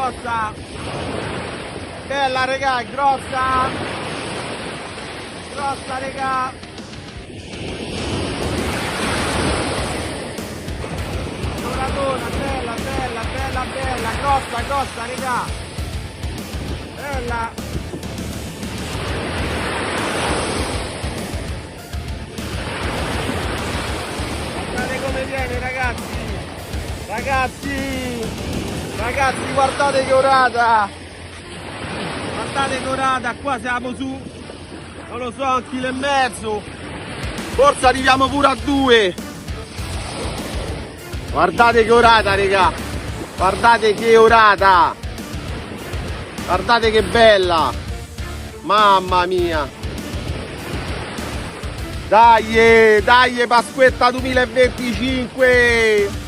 grossa. Bella regà, è grossa. Grossa regà. Doratona, bella, bella, bella, bella. Grossa, grossa regà. Bella. Guardate come viene ragazzi. Ragazzi, guardate che orata. Guardate che orata, qua siamo su, non lo so, 1,5 kg. Forse arriviamo pure a 2. Guardate che orata, raga. Guardate che orata. Guardate che bella. Mamma mia. Dai, dai Pasquetta 2025.